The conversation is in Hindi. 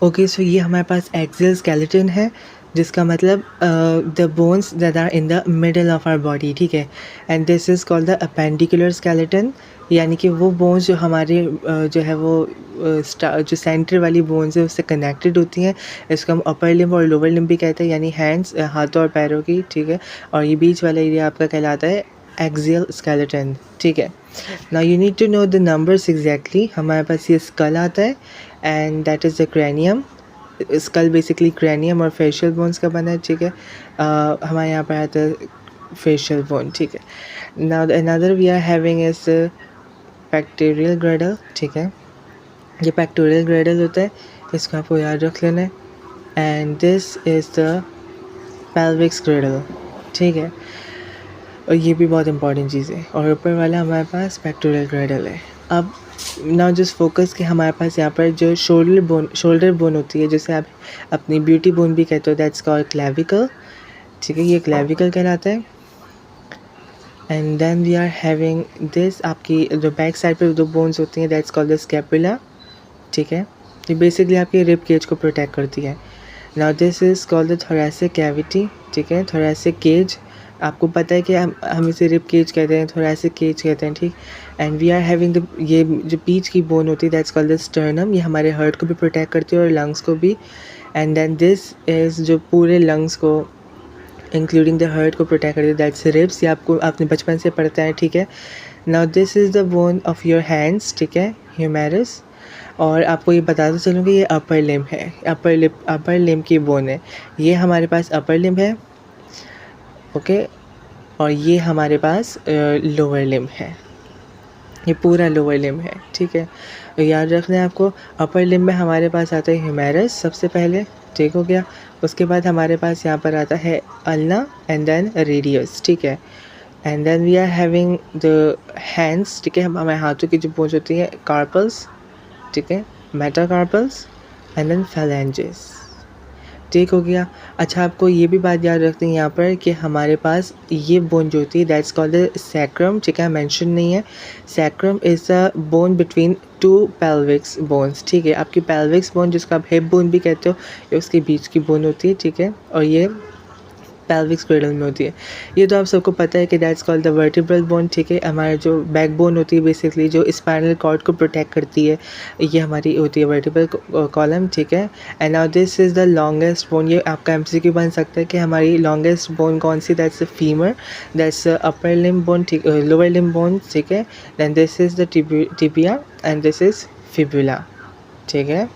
ओके, सो ये हमारे पास एक्सियल स्केलेटन है, जिसका मतलब the bones that are in the middle of our body, ठीक है। And this is called the appendicular skeleton, यानी कि वो बोन्स जो हमारे जो है वो जो सेंटर वाली बोन्स है उससे कनेक्टेड होती हैं। इसको हम अपर लिम्ब और लोअर लिम्ब भी कहते हैं, यानी हैंड्स, हाथों और पैरों की, ठीक है। और ये बीच वाला एरिया आपका कहलाता है एक्सियल स्केलेटन, ठीक है। Now you need to know the numbers exactly. हमारे पास ये स्कल आता है and that is the cranium. Skull basically cranium और फेशियल बोन्स का बना है, ठीक है। हमारे यहाँ पर आता है फेशियल बोन, ठीक है। Now another we are having is pectoral girdle, ठीक है। ये पेक्टोरियल ग्रेडल होता है, इसको आपको याद रख लेना है। And this is the pelvic Gradle, ठीक है। और ये भी बहुत इंपॉर्टेंट चीज़ है। और ऊपर वाला हमारे पास पेक्टोरियल ग्रेडल है। अब नाउ जस्ट फोकस कि हमारे पास यहाँ पर जो शोल्डर बोन होती है, जिसे आप अपनी ब्यूटी बोन भी कहते हो, दैट्स कॉल्ड क्लेविकल, ठीक है। ये क्लेविकल कहलाता है। And then we are having this, आपकी जो बैक साइड पे दो बोन्स होती हैं, दैट्स कॉल्ड द स्कैपुला, ठीक है। ये बेसिकली आपके रिब केज को प्रोटेक्ट करती है। Now this is called the thoracic cavity, ठीक है, थोरैसिक केज। आपको पता है कि हम इसे रिब केज कहते हैं, थोरैसिक केज कहते हैं, ठीक। And we are having the, ये जो बीच की बोन होती है, दैट्स कॉल्ड द स्टर्नम। ये हमारे हार्ट को भी प्रोटेक्ट करती है और लंग्स को भी। एंड देन दिस इज़ जो पूरे लंग्स को इंक्लूडिंग द हार्ट को प्रोटेक्ट करती है, दैट्स रिब्स। ये आपने बचपन से पढ़ता है, ठीक है। Now this is the bone of your hands, ठीक है, ह्यूमेरस। और आपको ये बताते चलूँ कि ये अपर लिम्ब है, अपर लिम्ब की बोन है। ये हमारे पास अपर लिम्ब है, ओके। और ये हमारे पास लोअर लिम्ब है, ये पूरा लोअर लिम्ब है, ठीक है। तो याद रखना है आपको। अपर लिम्ब में हमारे पास आता है ह्यूमेरस सबसे पहले, ठीक हो गया। उसके बाद हमारे पास यहाँ पर आता है अल्ना एंड देन रेडियस, ठीक है। And then we are having the hands, ठीक है। हमारे हाथों की जो बोन्स होती हैं, कार्पल्स, ठीक है, मेटाकार्पल्स एंड देन फैलेंजेस, ठीक हो गया। अच्छा, आपको ये भी बात याद रखनी है यहाँ पर कि हमारे पास ये बोन जो होती है, दैट्स कॉल्ड द सैक्रम, ठीक है, मेंशन नहीं है। Sacrum is the bone between two पेल्विक्स bones, ठीक है। आपकी पेल्विक्स बोन, जिसको आप हिप बोन भी कहते हो, ये उसके बीच की बोन होती है, ठीक है। और ये पेल्विक क्रेडल में होती है। ये तो आप सबको पता है कि that's called the vertebral bone, ठीक है। हमारे जो बैक बोन होती है, बेसिकली जो स्पाइनल कॉर्ड को प्रोटेक्ट करती है, ये हमारी होती है वर्टिब्रल कॉलम, ठीक है। And now this is the longest bone. ये आपका एमसीक्यू बन सकता है कि हमारी लॉन्गेस्ट बोन कौन सी, that's the femur, that's upper limb bone, ठीक, लोअर लिम्ब बोन, ठीक है। Then this is the tibia and this is fibula, ठीक है।